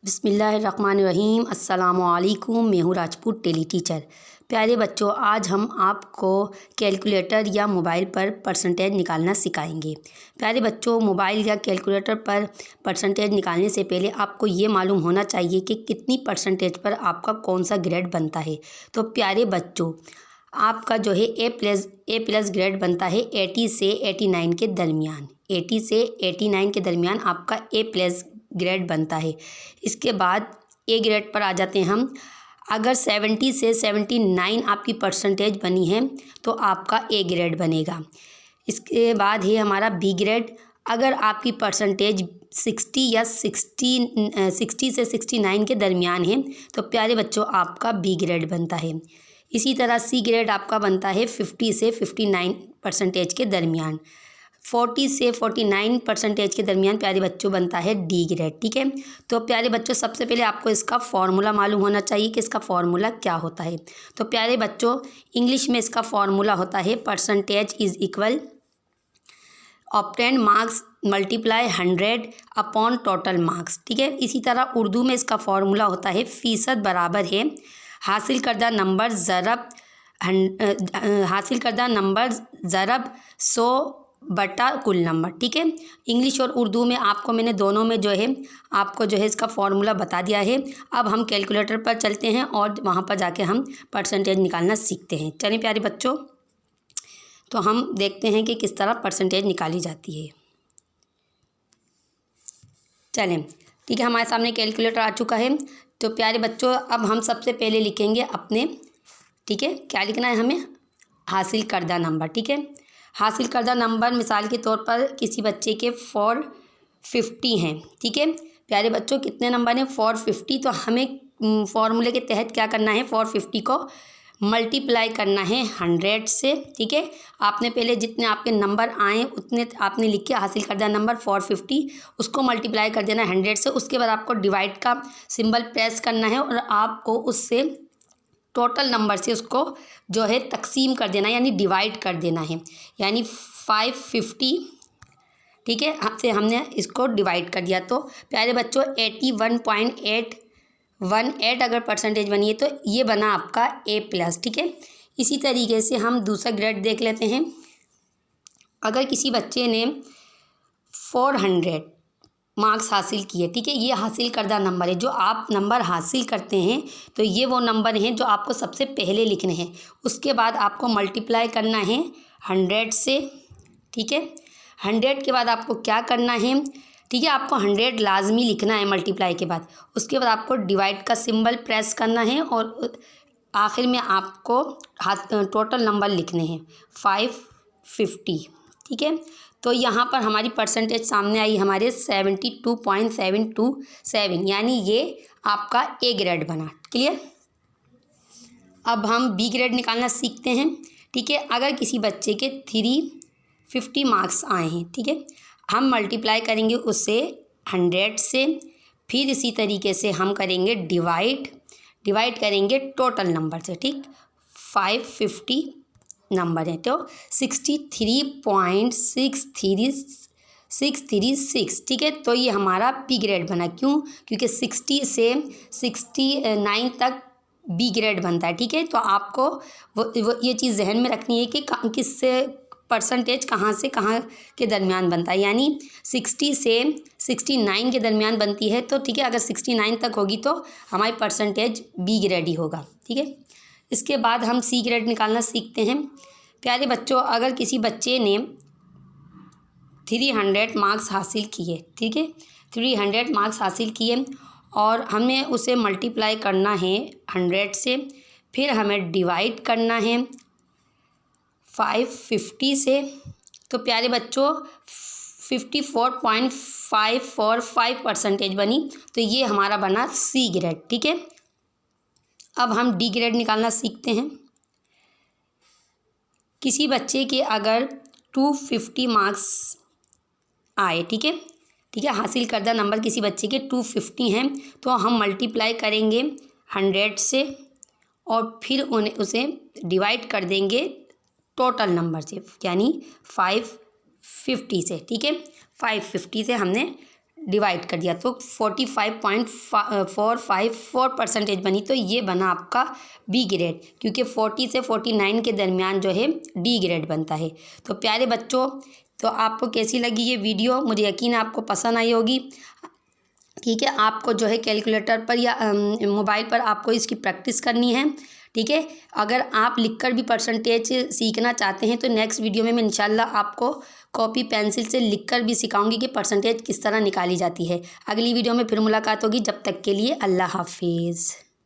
बिस्मिल्लाहिर्रहमानिर्रहीम। अस्सलामुअलैकुम। मैं हूँ राजपूत टेली टीचर। प्यारे बच्चों, आज हम आपको कैलकुलेटर या मोबाइल पर परसेंटेज निकालना सिखाएंगे। प्यारे बच्चों, मोबाइल या कैलकुलेटर पर परसेंटेज निकालने से पहले आपको ये मालूम होना चाहिए कि कितनी परसेंटेज पर आपका कौन सा ग्रेड बनता है। तो प्यारे बच्चों, आपका जो है ए प्लस ग्रेड बनता है 80 से 89 के दरमियान। 80 से 89 के दरमियान आपका ए प्लस ग्रेड बनता है। इसके बाद ए ग्रेड पर आ जाते हैं हम। अगर 70 से 79 आपकी परसेंटेज बनी है तो आपका ए ग्रेड बनेगा। इसके बाद है हमारा बी ग्रेड। अगर आपकी परसेंटेज 60 या 60 से 69 के दरमियान है तो प्यारे बच्चों आपका बी ग्रेड बनता है। इसी तरह सी ग्रेड आपका बनता है 50 से 59 परसेंटेज के दरमियान। 40 से 49 परसेंटेज के दरमियान प्यारे बच्चों बनता है डी ग्रेड। ठीक है, तो प्यारे बच्चों सबसे पहले आपको इसका फॉर्मूला मालूम होना चाहिए कि इसका फॉर्मूला क्या होता है। तो प्यारे बच्चों, इंग्लिश में इसका फॉर्मूला होता है percentage is equal obtain marks multiply 100 upon total marks. ठीक है, इसी तरह उर्दू में इसका फॉर्मूला होता है फ़ीसद बराबर है हासिल करदा नंबर ज़रब 100 बटा कुल नंबर। ठीक है, इंग्लिश और उर्दू में आपको मैंने दोनों में जो है आपको जो है इसका फॉर्मूला बता दिया है। अब हम कैलकुलेटर पर चलते हैं और वहाँ पर जाके हम परसेंटेज निकालना सीखते हैं। चलिए प्यारे बच्चों, तो हम देखते हैं कि किस तरह परसेंटेज निकाली जाती है। चलें, ठीक है, हमारे सामने कैलकुलेटर आ चुका है। तो प्यारे बच्चों, अब हम सबसे पहले लिखेंगे अपने, ठीक है, क्या लिखना है हमें, हासिल करदा नंबर। ठीक है, हासिल करदा नंबर मिसाल के तौर पर किसी बच्चे के 450 हैं। ठीक है प्यारे बच्चों, कितने नंबर हैं, 450। तो हमें फॉर्मूले के तहत क्या करना है, 450 को मल्टीप्लाई करना है 100 से। ठीक है, आपने पहले जितने आपके नंबर आए उतने आपने लिख के हासिल करदा नंबर 450 उसको मल्टीप्लाई कर देना 100 से। उसके बाद आपको डिवाइड का सिंबल प्रेस करना है और आपको उससे टोटल नंबर से उसको जो है तकसीम कर देना है, यानी डिवाइड कर देना है, यानी 550। ठीक है, आपसे हमने इसको डिवाइड कर दिया। तो प्यारे बच्चों 81.818 अगर परसेंटेज बनी है तो ये बना आपका ए प्लस। ठीक है, इसी तरीके से हम दूसरा ग्रेड देख लेते हैं। अगर किसी बच्चे ने 400 मार्क्स हासिल किए, ठीक है, ये हासिल करदा नंबर है। जो आप नंबर हासिल करते हैं तो ये वो नंबर हैं जो आपको सबसे पहले लिखने हैं। उसके बाद आपको मल्टीप्लाई करना है 100 से। ठीक है, 100 के बाद आपको क्या करना है, ठीक है, आपको 100 लाजमी लिखना है मल्टीप्लाई के बाद। उसके बाद आपको डिवाइड का सिंबल प्रेस करना है और आखिर में आपको टोटल नंबर लिखने हैं 550। ठीक है, तो यहाँ पर हमारी परसेंटेज सामने आई हमारे 72.727, यानी ये आपका ए ग्रेड बना। क्लियर। अब हम बी ग्रेड निकालना सीखते हैं। ठीक है, अगर किसी बच्चे के 350 मार्क्स आए हैं, ठीक है, हम मल्टीप्लाई करेंगे उससे 100 से। फिर इसी तरीके से हम करेंगे डिवाइड करेंगे टोटल नंबर से। ठीक, 550 नंबर है तो 63.6336। ठीक है, तो ये हमारा बी ग्रेड बना। क्यों? क्योंकि 60 से 69 तक बी ग्रेड बनता है। ठीक है, तो आपको वो ये चीज़ जहन में रखनी है कि किससे परसेंटेज कहाँ से कहाँ के दरमियान बनता है, यानी 60 से 69 के दरमियान बनती है। तो ठीक है, अगर 69 तक होगी तो हमारी परसेंटेज बी ग्रेड ही होगा। ठीक है, इसके बाद हम सी ग्रेड निकालना सीखते हैं। प्यारे बच्चों, अगर किसी बच्चे ने 300 मार्क्स हासिल किए, ठीक है, 300 मार्क्स हासिल किए और हमें उसे मल्टीप्लाई करना है 100 से। फिर हमें डिवाइड करना है 550 से। तो प्यारे बच्चों 54.545 परसेंटेज बनी, तो ये हमारा बना सी ग्रेड। ठीक है, अब हम डी ग्रेड निकालना सीखते हैं। किसी बच्चे के अगर 250 मार्क्स आए, ठीक है, हासिल करदा नंबर किसी बच्चे के 250 हैं, तो हम मल्टीप्लाई करेंगे 100 से और फिर उसे डिवाइड कर देंगे टोटल नंबर से, यानी 550 से। ठीक है, 550 से हमने डिवाइड कर दिया तो 45.454% बनी। तो ये बना आपका बी ग्रेड, क्योंकि 40 से 49 के दरमियान जो है डी ग्रेड बनता है। तो प्यारे बच्चों, तो आपको कैसी लगी ये वीडियो? मुझे यकीन है आपको पसंद आई होगी। ठीक है, आपको जो है कैलकुलेटर पर या मोबाइल पर आपको इसकी प्रैक्टिस करनी है। ठीक है, अगर आप लिखकर भी परसेंटेज सीखना चाहते हैं तो नेक्स्ट वीडियो में मैं इंशाल्लाह आपको कॉपी पेंसिल से लिखकर भी सिखाऊंगी कि परसेंटेज किस तरह निकाली जाती है। अगली वीडियो में फिर मुलाकात होगी, जब तक के लिए अल्लाह हाफिज़।